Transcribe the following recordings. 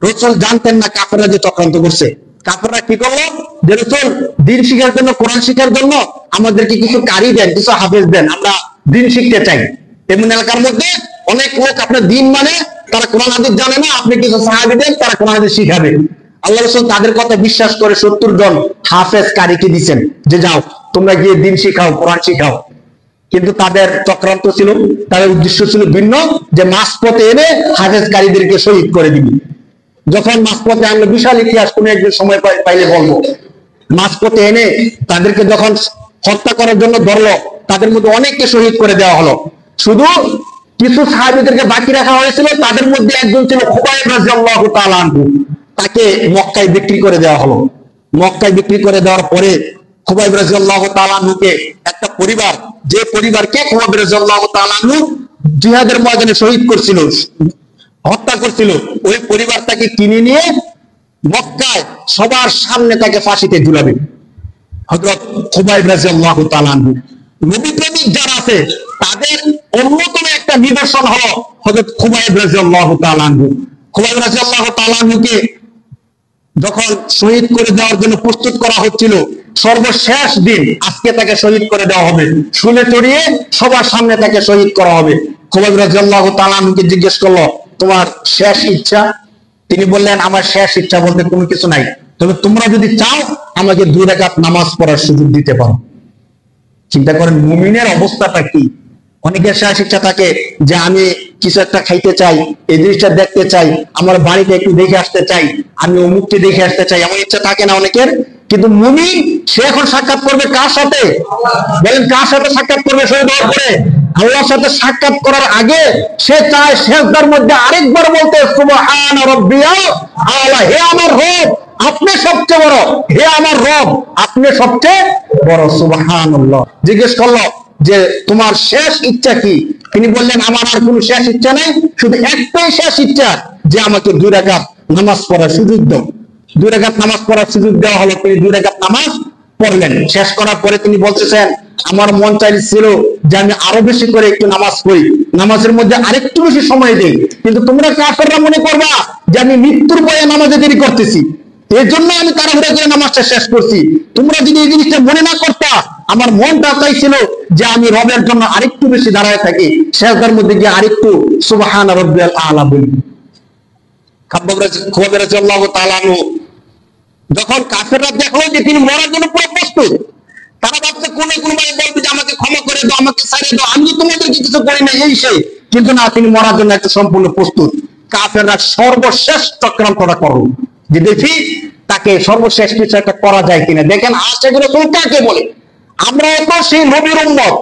রাসূল জানতেন না কাফেররা যে চক্রান্ত করছে। কাফেররা কি করলো, যে রাসূল দিন শিখার জন্য, কোরআন শিখার জন্য আমাদেরকে কিছু কারি দেন, কিছু হাফেজ দেন, আমরা দিন শিখতে চাই। এমন এলাকার মধ্যে অনেক লোক আপনার দিন মানে তারা কোরআন হাদিস জানে না, আপনি কিছু সাহাবী দেন, তারা কোরআন হাদিস শিখাবে। আল্লাহ রাসূল তাদের কথা বিশ্বাস করে 70 জন হাফেজ কারিকে দিয়েছেন যে যাও তোমরা গিয়ে দিন শিখাও, কোরআন শিখাও। কিন্তু তাদের চক্রান্ত ছিল, তাদের উদ্দেশ্য ছিল ভিন্ন, যে মাঝপথে এনে হাফেজ কারীদেরকে শহীদ করে দিবি। যখন মাঝপথে আনলো, বিশাল ইতিহাস, কোনো একদিন সময় পাইলে বলবো। মাঝপথে এনে তাদেরকে যখন হত্যা করার জন্য ধরলো, তাদের মধ্যে অনেককে শহীদ করে দেওয়া হলো। শুধু কিছু সাহাবীদেরকে বাকি রাখা হয়েছিল, তাদের মধ্যে একজন ছিল খুবাইব রাদিয়াল্লাহু তাআলা আনহু। তাকে মক্কায় বিক্রি করে দেওয়া হলো। মক্কায় বিক্রি করে দেওয়ার পরে খুবাইব রাদিয়াল্লাহু তাআলা আনহুকে একটা পরিবার, যে পরিবারকে খুবাইব রাদিয়াল্লাহু তাআলা আনহু জিহাদের ময়দানে শহীদ করছিল, হত্যা করছিল, ওই পরিবার তাকে কিনে নিয়ে মক্কায় সবার সামনে তাকে ফাঁসিতে ঝুলাবে। হযরত খুবাইব রাদিয়াল্লাহু তাআলা আনহু। নবী প্রেমিক যারা আছে তাদের অন্যতম একটা নিদর্শন হলো হযরত খুবাইব রাদিয়াল্লাহু তাআলা আনহু। খুবাইব রাদিয়াল্লাহু তাআলা আনহুকে যখন শহীদ করে দেওয়ার জন্য প্রস্তুত করা হচ্ছিল, সর্বশেষ দিন আজকে তাকে শহীদ করে দেওয়া হবে, শুলে চড়িয়ে সবার সামনে তাকে শহীদ করা হবে। খুবাইব রাদিয়াল্লাহু তাআলা আনহুকে জিজ্ঞেস করলো, তোমার শেষ ইচ্ছা? তিনি বললেন, আমার শেষ ইচ্ছা বলতে কোনো কিছু নাই, তবে তোমরা যদি চাও আমাকে 2 রাকাত নামাজ পড়ার সুযোগ দিতে পারো। চিন্তা করেন মুমিনের অবস্থাটা কি। অনেকের শেষ ইচ্ছা থাকে যে আমি কিছু একটা খাইতে চাই, এই জিনিসটা দেখতে চাই, আমার বাড়িতে একটু দেখে আসতে চাই, আমি অমুককে দেখে আসতে চাই, এমন ইচ্ছা থাকে না অনেকের। কিন্তু মুমিন সে এখন সাক্ষাৎ করবে কার সাথে? বলেন কার সাথে সাক্ষাৎ করবে? শহীদ হওয়ার পরে আল্লাহর সাথে সাক্ষাৎ করার আগে সে চায় সিজদার মধ্যে আরেকবার বলতে সুবহান রাব্বিয়াল আলা, হে আমার রব আপনি সবচেয়ে বড়, হে আমার রব আপনি সবচেয়ে বড়, সুবহানাল্লাহ। জিজ্ঞেস করলো যে তোমার শেষ ইচ্ছা কি? তিনি বললেন, আমার আর কোনো শেষ ইচ্ছা নেই, শুধু একটাই শেষ ইচ্ছা, যে আমাকে 2 রাকাত নামাজ পড়ার সুযোগ দাও। 2 রাকাত নামাজ পড়ার সুযোগ দেওয়া হলো। তিনি 2 রাকাত নামাজ পড়লেন। শেষ করার পরে তিনি বলতেছেন, আমার মন চাইছিল যে আমি আরো বেশি করে একটু নামাজ পড়ি, নামাজের মধ্যে আরেকটু বেশি সময় দেই, কিন্তু তোমরা কাফেররা মনে করবা যে আমি মৃত্যুর ভয়ে নামাজে দেরি করতেছি, এর জন্য আমি তাড়াহুড়া করে নামাজটা শেষ করছি। তোমরা যদি এই জিনিসটা মনে না করতা, আমার মনটা চাইছিল যে আমি রবের জন্য আরেকটু বেশি দাঁড়ায় থাকি, সিজদার মধ্যে গিয়ে আরেকটু সুবহান রাব্বিয়াল আলা বলি। খুবাইব রাদিয়াল্লাহু তাআলা আনহু যখন কাফেররা দেখলো যে তিনি মরার জন্য পুরো প্রস্তুত, তারা ভাবছে কোন ভাই বলবে যে আমাকে ক্ষমা করে দাও, আমাকে ছেড়ে দাও, আমি তো তোমাদেরকে কিছু করি না, এই সেই। কিন্তু না, তিনি মরার জন্য একটা সম্পূর্ণ প্রস্তুত। কাফেররা সর্বশেষ চক্রান্তটা করো, যে দেখি তাকে সর্বশেষ কিছু একটা করা যায় কিনা। দেখেন আশিক রাসূল কাকে বলে? আমরা তো সেই নবীর উম্মত,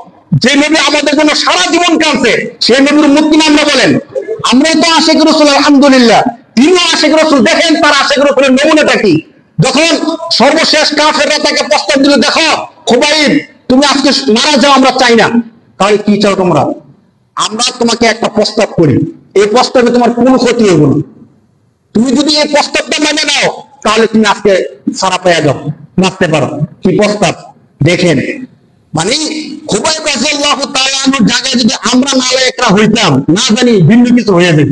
যে নবী আমাদের জন্য সারা জীবন কাঁদছে, সেই নবীর উম্মত কিনা আমরা বলেন? আমরাই তো আশিক রাসূল, আলহামদুলিল্লাহ। তিনিও আশিক রাসূল। দেখেন তার আশিক রাসূলের নমুনাটা কি। যখন সর্বশেষ কাফেররা তাকে প্রস্তাব দিল, দেখো খুবাইব তুমি আজকে মারা যাও, আমরা চাই না। তাহলে কি চাও তোমরা? আমরা তোমাকে একটা প্রস্তাব করি, এই প্রস্তাবে তোমার কোনো ক্ষতি হবে না, তুমি যদি এই প্রস্তাবটা মেনে নাও তাহলে তুমি আজকে সারা পেয়ে যাও, বাঁচতে পারো। কি প্রস্তাব দেখেন। মানে খুবাইব রাদিয়াল্লাহু তাআলা আনহুর জায়গায় যদি আমরা নালায়েকরা হইতাম, না জানি ভিন্ন কিছু হয়ে যেত।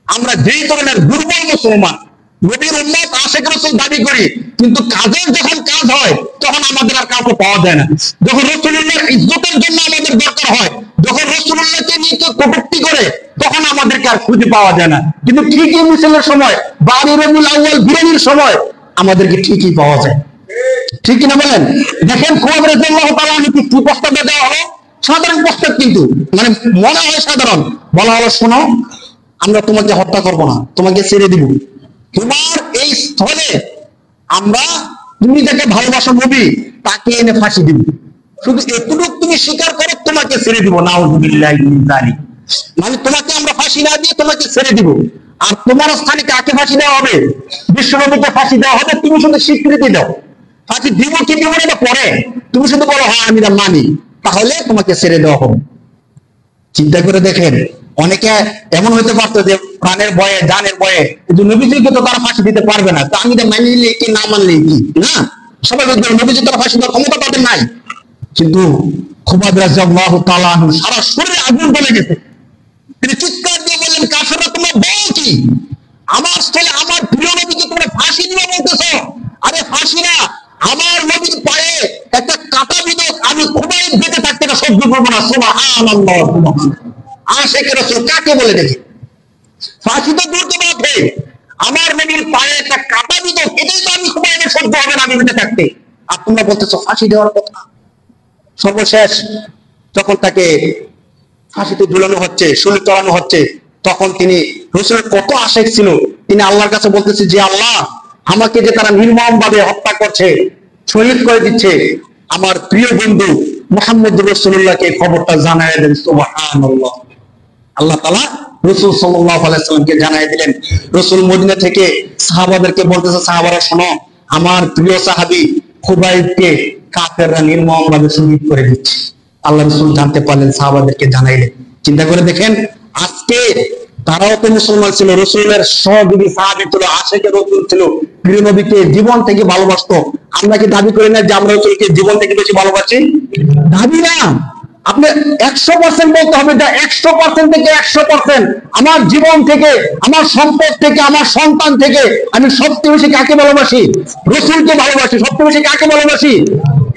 আমরা যেই ধরনের দুর্বল মুসলমান, নবীর উম্মত, আশিক রাসূল দাবি করি, কিন্তু কাজের যখন কাজ হয় তখন আমাদের আর কাউকে পাওয়া যায় না। যখন রাসূলুল্লাহর ইজ্জতের জন্য আমাদের দরকার হয়, যখন রাসূলুল্লাহকে নিয়ে কেউ কটূক্তি করে, তখন আমাদেরকে আর খুঁজে পাওয়া যায় না। কিন্তু ঠিকই মিছিলের সময় বা রবিউল আউয়াল বিরতির সময় আমাদেরকে ঠিকই পাওয়া যায়। ঠিক কিনা বলেন? দেখেন খুবাইব রাদিয়াল্লাহু তাআলা আনহুকে কি প্রস্তাব দেওয়া হলো? সাধারণ প্রস্তাব, কিন্তু মানে মনে হয় সাধারণ। বলা হলো, শোনো আমরা তোমাকে হত্যা করব না, তোমাকে ছেড়ে দিব। তোমার এই স্থলে আমরা তুমি যাকে ভালোবাসো নবী, তাকে এনে ফাঁসি দিব। শুধু এতটুকু তুমি স্বীকার করো, তোমাকে ছেড়ে দিব। নাউযুবিল্লাহি মিন যালিক। মানে তোমাকে আমরা ফাঁসি না দিয়ে তোমাকে ছেড়ে দিব। আর তোমার স্থানে কাকে ফাঁসি দেওয়া হবে? বিশ্বনবীকে ফাঁসি দেওয়া হবে। তুমি শুধু স্বীকৃতি দাও, ফাঁসি দিব কি দিব না পরে, তুমি শুধু বলো হ্যাঁ আমি মানি, তাহলে তোমাকে ছেড়ে দেওয়া হবে। চিন্তা করে দেখেন, অনেকে এমন হতে পারতো যে প্রাণের ভয়ে, জানের ভয়ে, কিন্তু নবীজিকে তো তারা ফাঁসি দিতে পারবে না, তা আমি মানলে কি না মানলে কি না, সবাই নবীজি তারা ফাঁসি দেওয়ার ক্ষমতা তাদের নাই। কিন্তু খুবাইব রাদিয়াল্লাহু তাআলা আনহু সারা শরীরে আগুন জ্বলে গেছে। তিনি চিৎকার দিয়ে বললেন, কাফেররা তোমরা বল কি? আমার স্থলে আমার প্রিয় নবীকে তোমরা ফাঁসি দিবে বলতেছো? আরে ফাঁসি না, আমার নবীর পায়ে একটা কাঁটা বিধক আমি খুবই বেঁচে থাকতে না সহ্য করবো না। সুবহানাল্লাহ, আশিক রাসূল কাকে বলে দেখি? ফাঁসি তো দূর তো বাদ, আমার নবীর পায়ে একটা কাঁটা বিধক, এটাই তো আমি খুবই সহ্য হবে না আমি বেঁচে থাকতে, আর তোমরা বলতেছো ফাঁসি দেওয়ার কথা। সর্বশেষ যখন তাকে ফাঁসিতে ঝুলানো হচ্ছে, শরীর চড়ানো হচ্ছে, তখন তিনি, রসুলের কত আশিক ছিল, তিনি আল্লাহর কাছে বলতেছে যে আল্লাহ, আমাকে যে তারা নির্মম ভাবে হত্যা করছে, শহীদ করে দিচ্ছে, আমার প্রিয় বন্ধু মুহাম্মদ রাসূলুল্লাহকে খবরটা জানায় দেন। সুবহানাল্লাহ। আল্লাহ তাআলা রাসূল সাল্লাল্লাহু আলাইহি ওয়াসাল্লামকে জানায় দিলেন। রাসূল মদিনা থেকে সাহাবাদেরকে বলতেছে, সাহাবারা শোনো, আমার প্রিয় সাহাবী খুবাইবকে কাফেররা নির্মম ভাবে শহীদ করে দিচ্ছে। আল্লাহ রাসূল জানতে পারলেন, সাহাবাদেরকে জানাইলেন। চিন্তা করে দেখেন, আজকে তারাও তো মুসলমান ছিল, রসুলের সহযোগী সাহাবী ছিল, আশিকে রসুল ছিল, প্রিয় নবীকে জীবন থেকে ভালোবাসতো। আমরা কি দাবি করি না যে আমরা রসুলকে জীবন থেকে বেশি ভালোবাসি? দাবি না, আপনি 100% বলতে হবে যে 100% থেকে 100% আমার জীবন থেকে, আমার সম্পদ থেকে, আমার সন্তান থেকে আমি সবচেয়ে বেশি কাকে ভালোবাসি? রসুলকে ভালোবাসি। সবচেয়ে বেশি কাকে ভালোবাসি?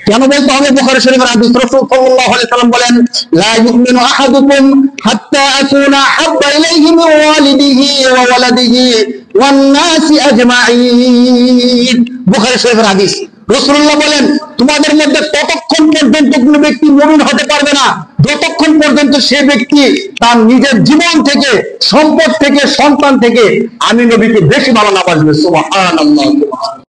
কেন বলতে হবে? বুখারী শরীফের হাদিস, রাসূল সাল্লাল্লাহু আলাইহি সাল্লাম বলেন, লা ইউমিনু আহাদুকুম হাত্তা আকুনা হাব্বা ইলাইহি মিন ওয়ালিদিহি ওয়া ওয়ালাদিহি ওয়ান নাসি আজমাইন। বুখারী শরীফের হাদিস। রাসূলুল্লাহ বলেন, তোমাদের মধ্যে ততক্ষণ পর্যন্ত কোনো ব্যক্তি মুমিন হতে পারবে না যতক্ষণ পর্যন্ত সে ব্যক্তি তার নিজের জীবন থেকে, সম্পদ থেকে, সন্তান থেকে আমি নবীকে বেশি ভালো না বাসবে। সুবহানাল্লাহ।